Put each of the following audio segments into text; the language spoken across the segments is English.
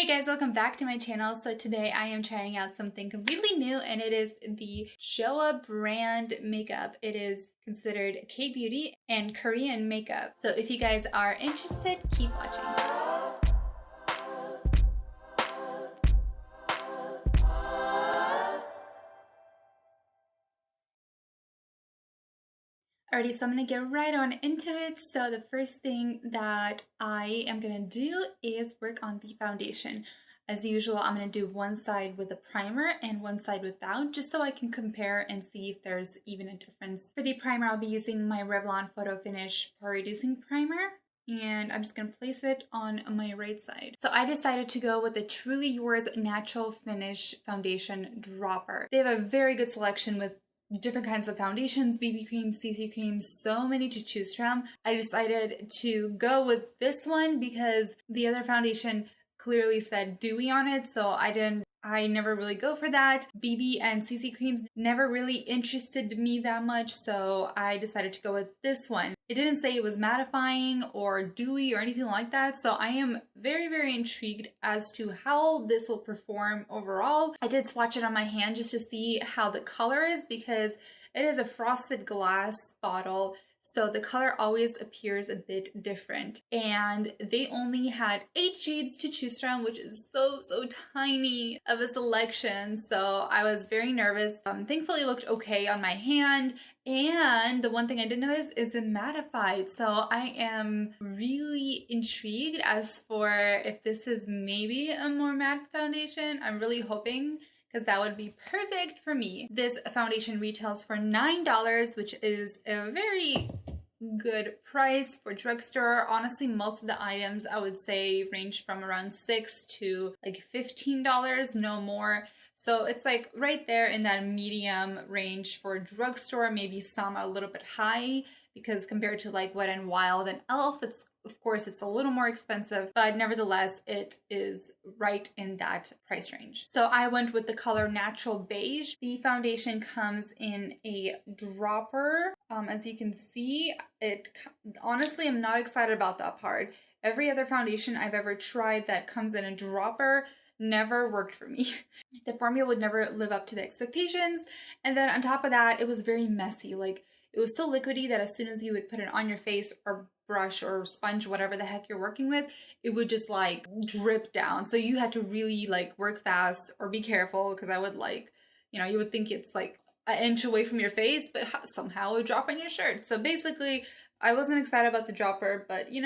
Hey guys, welcome back to my channel. So today I am trying out something completely new, and it is the Joah brand makeup. It is considered K-beauty and Korean makeup. So if you guys are interested, keep watching. Alrighty, so I'm gonna get right on into it. So the first thing that I am gonna do is work on the foundation. As usual, I'm going to do one side with a primer and one side without, just so I can compare and see if there's even a difference. For the primer, I'll be using my Revlon Photo Finish Pore Reducing Primer, and I'm just going to place it on my right side. So I decided to go with the Truly Yours Natural Finish Foundation Dropper. They have a very good selection with different kinds of foundations, BB creams, CC creams, so many to choose from. I decided to go with this one because the other foundation clearly said dewy on it, so I never really go for that. BB and CC creams never really interested me that much, so I decided to go with this one. It didn't say it was mattifying or dewy or anything like that, so I am very, very intrigued as to how this will perform overall. I did swatch it on my hand just to see how the color is, because it is a frosted glass bottle, so the color always appears a bit different. And they only had 8 shades to choose from, which is so tiny of a selection. So I was very nervous. Thankfully it looked okay on my hand. And the one thing I did notice is it mattified. So I am really intrigued as for if this is maybe a more matte foundation. I'm really hoping, because that would be perfect for me. This foundation retails for $9, which is a very good price for drugstore. Honestly, most of the items I would say range from around $6 to like $15, no more. So it's like right there in that medium range for drugstore. Maybe some are a little bit high, because compared to like Wet n Wild and e.l.f., of course, it's a little more expensive, but nevertheless, it is right in that price range. So I went with the color Natural Beige. The foundation comes in a dropper. As you can see, honestly, I'm not excited about that part. Every other foundation I've ever tried that comes in a dropper never worked for me. The formula would never live up to the expectations. And then on top of that, it was very messy. Like, it was so liquidy that as soon as you would put it on your face or brush or sponge, whatever the heck you're working with, it would just like drip down. So you had to really like work fast or be careful, because I would like, you would think it's like an inch away from your face, but somehow it would drop on your shirt. So basically, I wasn't excited about the dropper, but you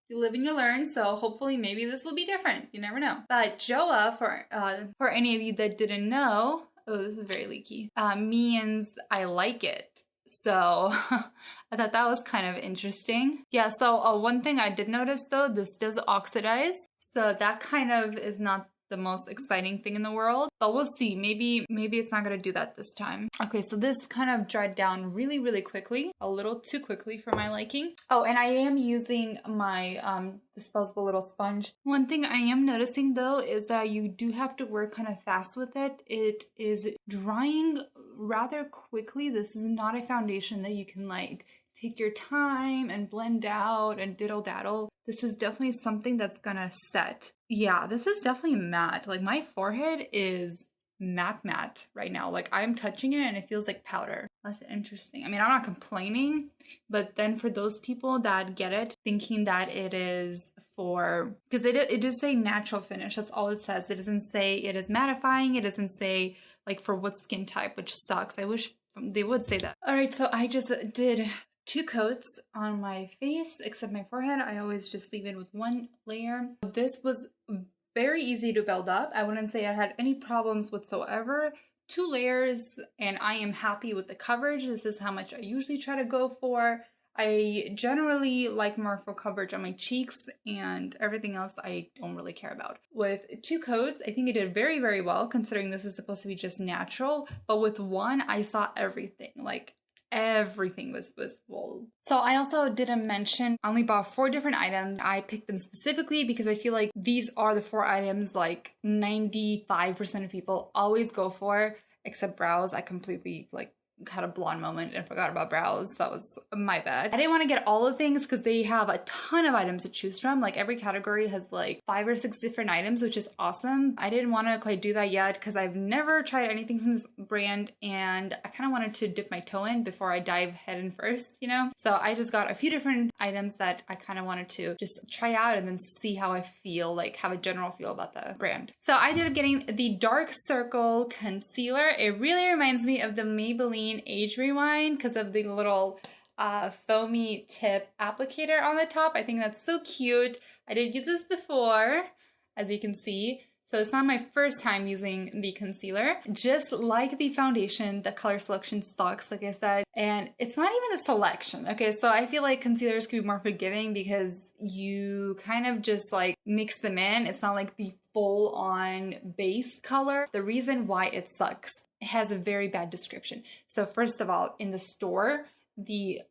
live and you learn, so hopefully maybe this will be different. You never know. But Joah, for any of you that didn't know, oh, this is very leaky, means I like it. So I thought that was kind of interesting. Yeah, so one thing I did notice though, this does oxidize. So that kind of is not the most exciting thing in the world, but we'll see. Maybe it's not gonna do that this time. Okay, so this kind of dried down really quickly, a little too quickly for my liking. Oh, and I am using my disposable little sponge. One thing I am noticing though is that you do have to work kind of fast with it. It is drying rather quickly. This is not a foundation that you can like take your time and blend out and diddle daddle. This is definitely something that's gonna set. Yeah, this is definitely matte. Like, my forehead is matte right now. Like, I'm touching it and it feels like powder. That's interesting. I mean, I'm not complaining, but then for those people that get it thinking that it is for, because it does say natural finish. That's all it says. It doesn't say it is mattifying. It doesn't say like for what skin type, which sucks. I wish they would say that. All right, so I just did 2 coats on my face, except my forehead. I always just leave it with 1 layer. This was very easy to build up. I wouldn't say I had any problems whatsoever. 2 layers, and I am happy with the coverage. This is how much I usually try to go for. I generally like more full coverage on my cheeks, and everything else I don't really care about. With 2 coats, I think it did very well, considering this is supposed to be just natural, but with 1, I saw everything. Like, everything was bold. So I also didn't mention, I only bought 4 different items. I picked them specifically because I feel like these are the 4 items like 95% of people always go for, except brows. I completely like had a blonde moment and forgot about brows. That was my bad. I didn't want to get all the things because they have a ton of items to choose from. Like every category has like 5 or 6 different items, which is awesome. I didn't want to quite do that yet because I've never tried anything from this brand and I kind of wanted to dip my toe in before I dive head in first, you know? So I just got a few different items that I kind of wanted to just try out and then see how I feel, like have a general feel about the brand. So I ended up getting the Dark Circle Concealer. It really reminds me of the Maybelline Age Rewind because of the little foamy tip applicator on the top. I think that's so cute. I did use this before, as you can see. So it's not my first time using the concealer. Just like the foundation, the color selection sucks, like I said. And it's not even the selection. Okay, so I feel like concealers could be more forgiving because you kind of just like mix them in. It's not like the full on base color. The reason why it sucks, it has a very bad description. So first of all, in the store, the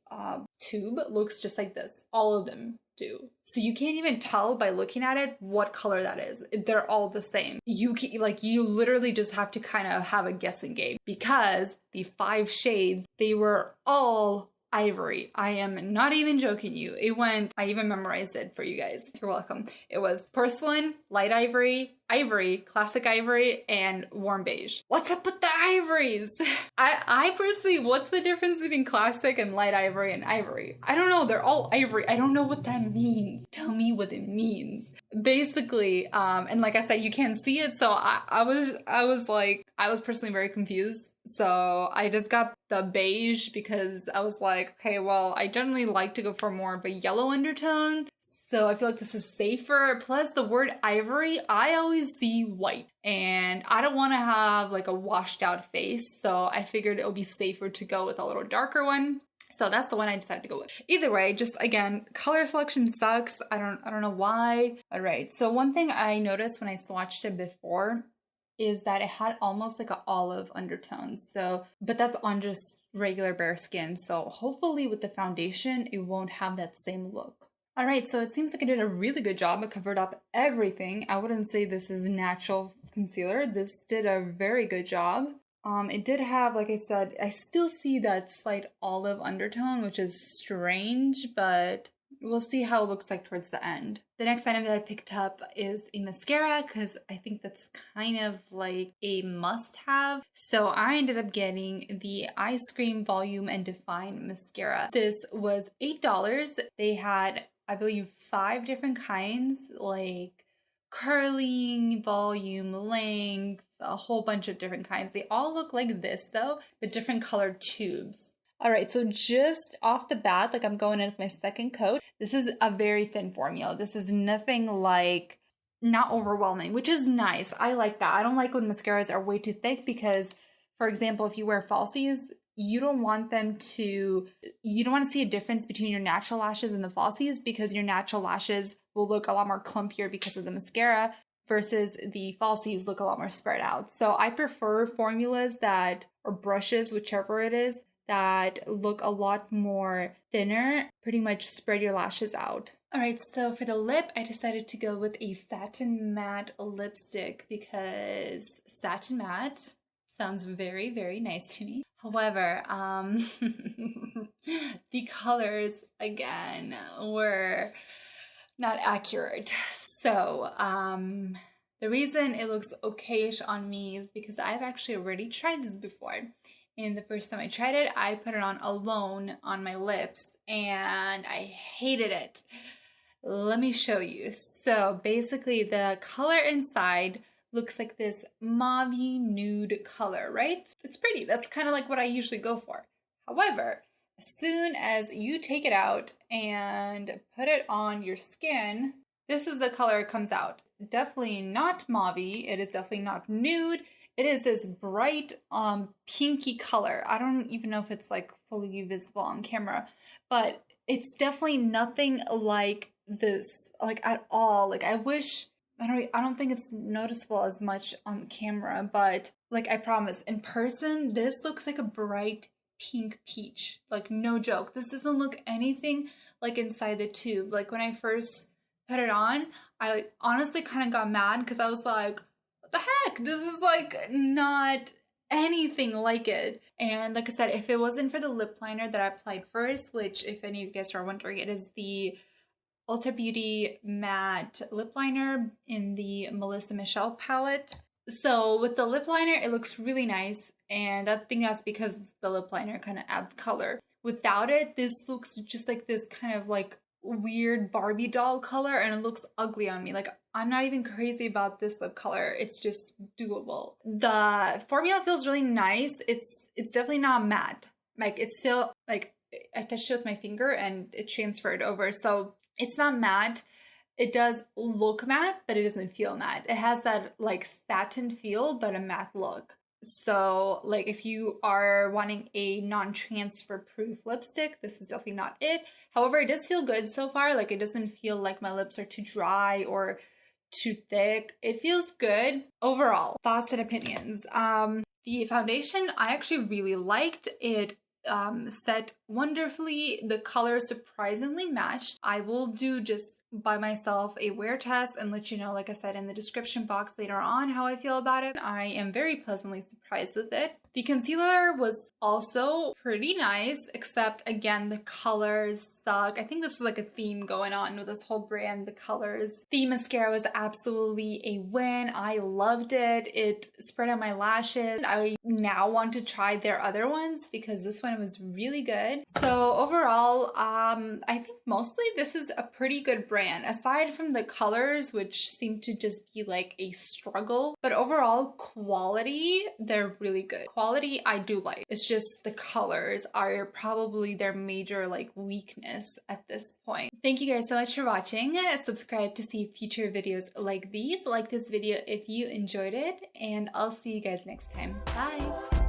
tube looks just like this. All of them do. So you can't even tell by looking at it what color that is. They're all the same. You literally just have to kind of have a guessing game because the 5 shades, they were all ivory. I am not even joking you. I even memorized it for you guys. You're welcome. It was porcelain, light ivory, ivory, classic ivory, and warm beige. What's up with the ivories? I personally, what's the difference between classic and light ivory and ivory? I don't know. They're all ivory. I don't know what that means. Tell me what it means. Basically, and like I said, you can't see it. So I was personally very confused. So I just got the beige because I was like, okay, well, I generally like to go for more of a yellow undertone. So I feel like this is safer. Plus the word ivory, I always see white and I don't want to have like a washed out face. So I figured it would be safer to go with a little darker one. So that's the one I decided to go with. Either way, just again, color selection sucks. I don't know why. All right. So one thing I noticed when I swatched it before is that it had almost like an olive undertone. So, but that's on just regular bare skin. So hopefully with the foundation, it won't have that same look. All right, so it seems like I did a really good job. I covered up everything. I wouldn't say this is natural concealer. This did a very good job. It did have, like I said, I still see that slight olive undertone, which is strange, but we'll see how it looks like towards the end. The next item that I picked up is a mascara because I think that's kind of like a must-have. So I ended up getting the Ice Cream Volume and Define Mascara. This was $8. They had, I believe, 5 different kinds, like curling, volume, length, a whole bunch of different kinds. They all look like this though, but different colored tubes. All right, so just off the bat, like I'm going in with my second coat. This is a very thin formula. This is nothing like, not overwhelming, which is nice. I like that. I don't like when mascaras are way too thick because, for example, if you wear falsies, you don't want to see a difference between your natural lashes and the falsies because your natural lashes will look a lot more clumpier because of the mascara versus the falsies look a lot more spread out. So I prefer formulas or brushes, whichever it is, that look a lot more thinner, pretty much spread your lashes out. All right, so for the lip, I decided to go with a satin matte lipstick because satin matte sounds very, very nice to me. However, the colors, again, were not accurate. So the reason it looks okayish on me is because I've actually already tried this before. And the first time I tried it, I put it on alone on my lips and I hated it. Let me show you. So basically the color inside looks like this mauvey nude color, right? It's pretty. That's kind of like what I usually go for. However, as soon as you take it out and put it on your skin, this is the color it comes out. Definitely not mauvey. It is definitely not nude. It is this bright pinky color. I don't even know if it's like fully visible on camera, but it's definitely nothing like this, like at all. Like I don't think it's noticeable as much on camera, but like I promise, in person, this looks like a bright pink peach. Like no joke. This doesn't look anything like inside the tube. Like when I first put it on, I honestly kind of got mad because I was like, what the heck? This is like not anything like it. And like I said, if it wasn't for the lip liner that I applied first, which if any of you guys are wondering, it is the Ulta Beauty Matte Lip Liner in the Melissa Michelle palette. So with the lip liner, it looks really nice. And I think that's because the lip liner kind of adds color. Without it, this looks just like this kind of like weird Barbie doll color, and it looks ugly on me. Like, I'm not even crazy about this lip color. It's just doable. The formula feels really nice. It's definitely not matte. Like, it's still like, I touched it with my finger and it transferred over. So it's not matte. It does look matte, but it doesn't feel matte. It has that like satin feel, but a matte look. So like if you are wanting a non-transfer proof lipstick, this is definitely not it. However, it does feel good so far. Like, it doesn't feel like my lips are too dry or too thick. It feels good overall. Thoughts and opinions. The foundation I actually really liked. It set wonderfully. The colors surprisingly matched. I will do just by myself a wear test and let you know, like I said, in the description box later on how I feel about it. I am very pleasantly surprised with it. The concealer was also pretty nice, except again, the colors suck. I think this is like a theme going on with this whole brand, the colors. The mascara was absolutely a win. I loved it. It spread out my lashes. I now want to try their other ones because this one was really good. So overall, I think mostly this is a pretty good brand, aside from the colors, which seem to just be like a struggle. But overall quality, they're really good. Quality I do like. It's just the colors are probably their major like weakness at this point. Thank you guys so much for watching. Subscribe to see future videos like these. Like this video if you enjoyed it, and I'll see you guys next time. Bye!